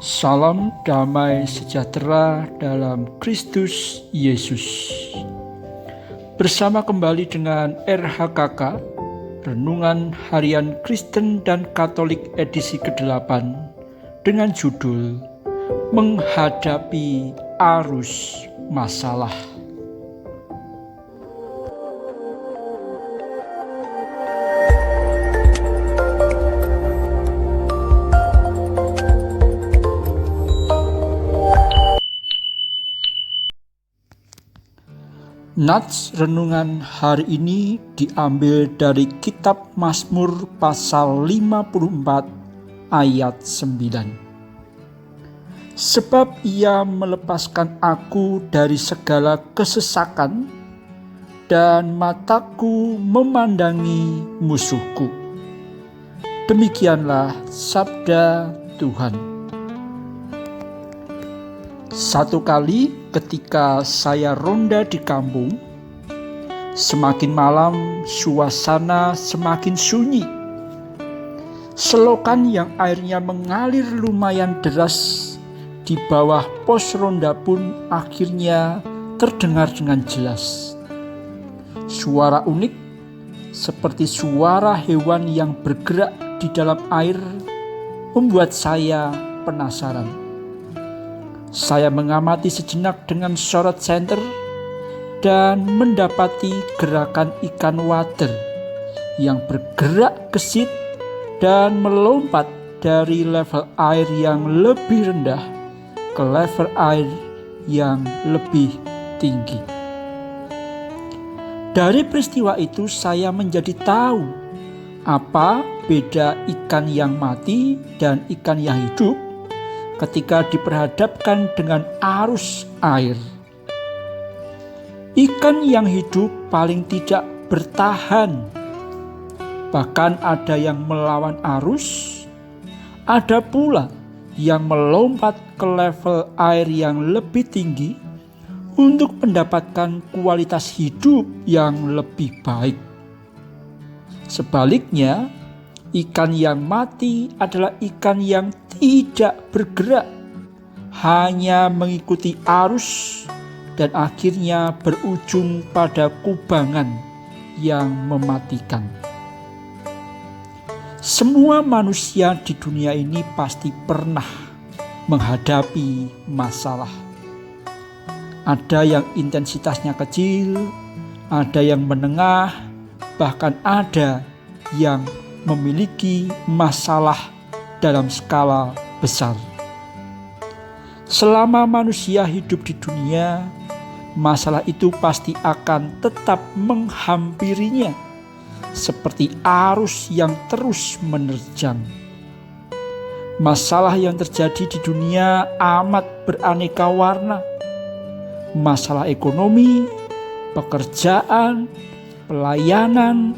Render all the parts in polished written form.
Salam damai sejahtera dalam Kristus Yesus. Bersama kembali dengan RHKK, Renungan Harian Kristen dan Katolik edisi ke-8 dengan judul Menghadapi Arus Masalah. Nats renungan hari ini diambil dari kitab Mazmur pasal 54 ayat 9. Sebab ia melepaskan aku dari segala kesesakan dan mataku memandangi musuhku. Demikianlah sabda Tuhan. Satu kali ketika saya ronda di kampung, semakin malam suasana semakin sunyi. Selokan yang airnya mengalir lumayan deras di bawah pos ronda pun akhirnya terdengar dengan jelas. Suara unik seperti suara hewan yang bergerak di dalam air membuat saya penasaran. Saya mengamati sejenak dengan sorot senter dan mendapati gerakan ikan wader yang bergerak gesit dan melompat dari level air yang lebih rendah ke level air yang lebih tinggi. Dari peristiwa itu saya menjadi tahu apa beda ikan yang mati dan ikan yang hidup ketika diperhadapkan dengan arus air. Ikan yang hidup paling tidak bertahan, bahkan ada yang melawan arus, ada pula yang melompat ke level air yang lebih tinggi untuk mendapatkan kualitas hidup yang lebih baik. Sebaliknya, ikan yang mati adalah ikan yang tidak bergerak, hanya mengikuti arus dan akhirnya berujung pada kubangan yang mematikan. Semua manusia di dunia ini pasti pernah menghadapi masalah. Ada yang intensitasnya kecil, ada yang menengah, bahkan ada yang memiliki masalah dalam skala besar. Selama manusia hidup di dunia, masalah itu pasti akan tetap menghampirinya seperti arus yang terus menerjang. Masalah yang terjadi di dunia amat beraneka warna. Masalah ekonomi, pekerjaan, pelayanan,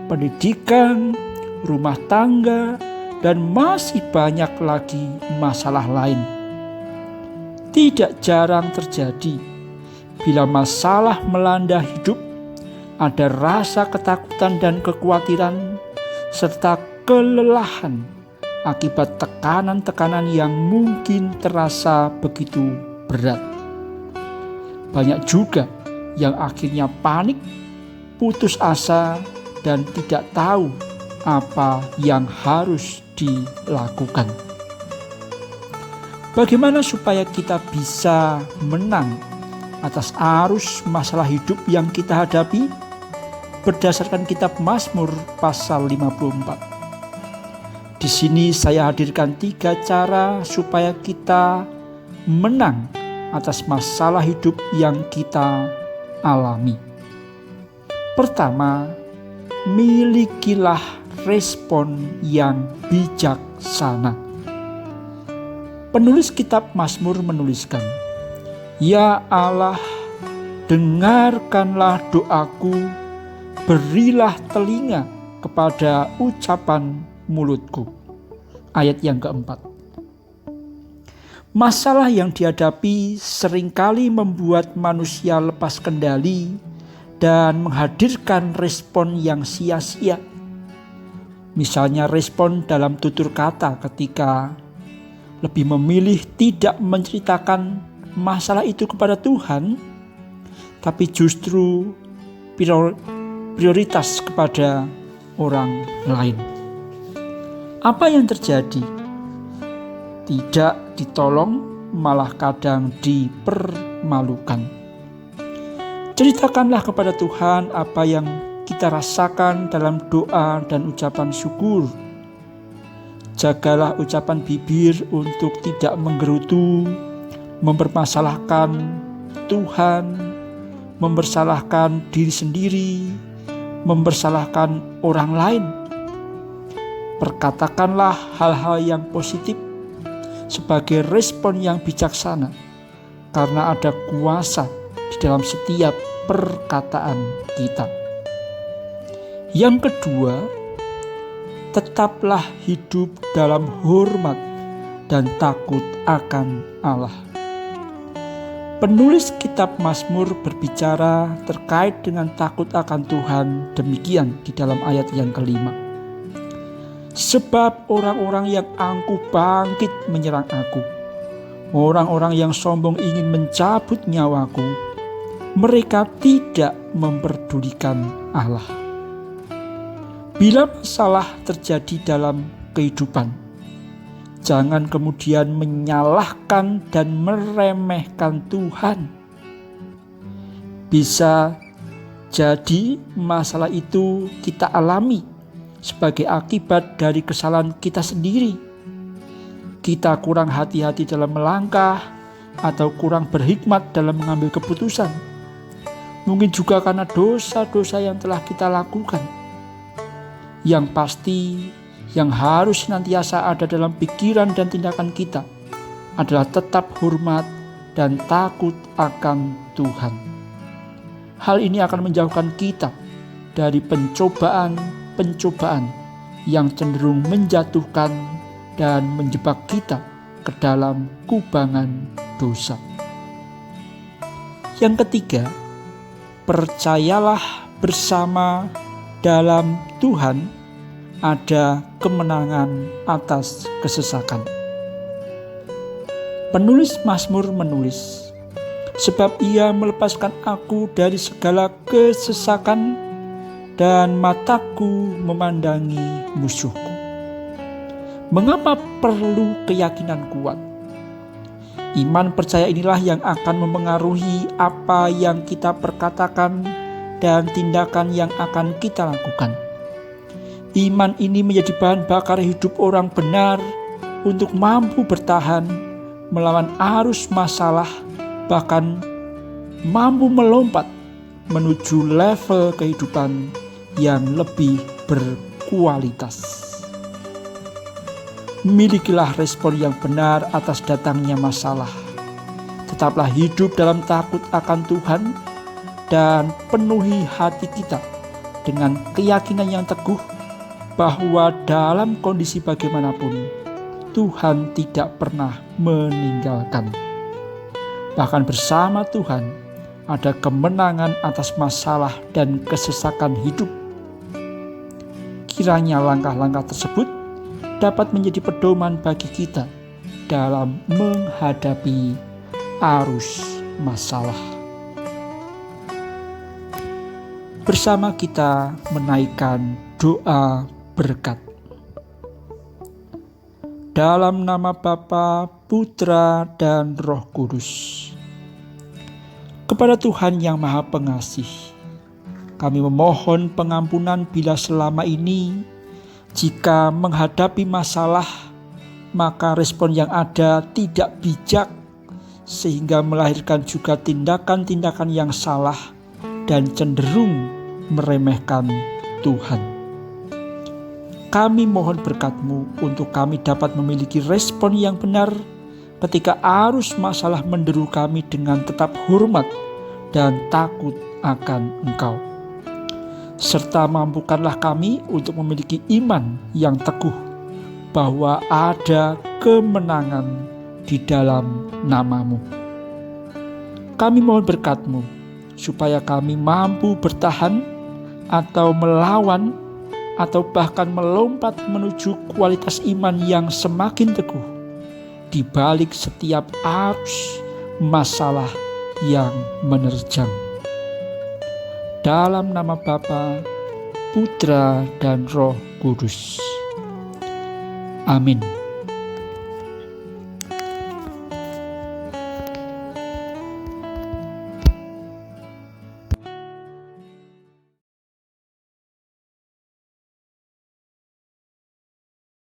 pendidikan, rumah tangga, dan masih banyak lagi masalah lain. Tidak jarang terjadi bila masalah melanda hidup, ada rasa ketakutan dan kekhawatiran serta kelelahan akibat tekanan-tekanan yang mungkin terasa begitu berat. Banyak juga yang akhirnya panik, putus asa, dan tidak tahu apa yang harus dilakukan. Bagaimana supaya kita bisa menang atas arus masalah hidup yang kita hadapi? Berdasarkan kitab Mazmur pasal 54. Di sini saya hadirkan 3 cara supaya kita menang atas masalah hidup yang kita alami. Pertama, milikilah respon yang bijaksana. Penulis kitab Mazmur menuliskan, "Ya Allah, dengarkanlah doaku, berilah telinga kepada ucapan mulutku." Ayat yang keempat. Masalah yang dihadapi seringkali membuat manusia lepas kendali dan menghadirkan respon yang sia-sia. Misalnya respon dalam tutur kata ketika lebih memilih tidak menceritakan masalah itu kepada Tuhan, tapi justru prioritas kepada orang lain. Apa yang terjadi? Tidak ditolong, malah kadang dipermalukan. Ceritakanlah kepada Tuhan apa yang kita rasakan dalam doa dan ucapan syukur. Jagalah ucapan bibir untuk tidak menggerutu, mempermasalahkan Tuhan, mempersalahkan diri sendiri, mempersalahkan orang lain. Perkatakanlah hal-hal yang positif sebagai respon yang bijaksana, karena ada kuasa di dalam setiap perkataan kita. Yang kedua, tetaplah hidup dalam hormat dan takut akan Allah. Penulis kitab Mazmur berbicara terkait dengan takut akan Tuhan demikian di dalam ayat yang kelima. Sebab orang-orang yang angkuh bangkit menyerang aku. Orang-orang yang sombong ingin mencabut nyawaku. Mereka tidak memperdulikan Allah. Bila masalah terjadi dalam kehidupan, jangan kemudian menyalahkan dan meremehkan Tuhan. Bisa jadi masalah itu kita alami sebagai akibat dari kesalahan kita sendiri. Kita kurang hati-hati dalam melangkah atau kurang berhikmat dalam mengambil keputusan. Mungkin juga karena dosa-dosa yang telah kita lakukan. Yang pasti, yang harus senantiasa ada dalam pikiran dan tindakan kita adalah tetap hormat dan takut akan Tuhan. Hal ini akan menjauhkan kita dari pencobaan yang cenderung menjatuhkan dan menjebak kita ke dalam kubangan dosa. Yang ketiga, percayalah bersama dalam Tuhan ada kemenangan atas kesesakan. Penulis Mazmur menulis, sebab Ia melepaskan aku dari segala kesesakan dan mataku memandangi musuhku. Mengapa perlu keyakinan kuat? Iman percaya inilah yang akan mempengaruhi apa yang kita perkatakan dan tindakan yang akan kita lakukan. Iman ini menjadi bahan bakar hidup orang benar untuk mampu bertahan melawan arus masalah, bahkan mampu melompat menuju level kehidupan yang lebih berkualitas. Milikilah respon yang benar atas datangnya masalah. Tetaplah hidup dalam takut akan Tuhan dan penuhi hati kita dengan keyakinan yang teguh bahwa dalam kondisi bagaimanapun Tuhan tidak pernah meninggalkan. Bahkan bersama Tuhan ada kemenangan atas masalah dan kesesakan hidup. Kiranya langkah-langkah tersebut dapat menjadi pedoman bagi kita dalam menghadapi arus masalah. Bersama kita menaikkan doa berkat. Dalam nama Bapa, Putra, dan Roh Kudus. Kepada Tuhan yang Maha Pengasih, kami memohon pengampunan bila selama ini jika menghadapi masalah, maka respon yang ada tidak bijak sehingga melahirkan juga tindakan-tindakan yang salah dan cenderung meremehkan Tuhan. Kami mohon berkat-Mu untuk kami dapat memiliki respon yang benar ketika arus masalah menderu kami dengan tetap hormat dan takut akan Engkau. Serta mampukanlah kami untuk memiliki iman yang teguh bahwa ada kemenangan di dalam nama-Mu. Kami mohon berkat-Mu supaya kami mampu bertahan atau melawan atau bahkan melompat menuju kualitas iman yang semakin teguh di balik setiap arus masalah yang menerjang. Dalam nama Bapa, Putra, dan Roh Kudus. Amin.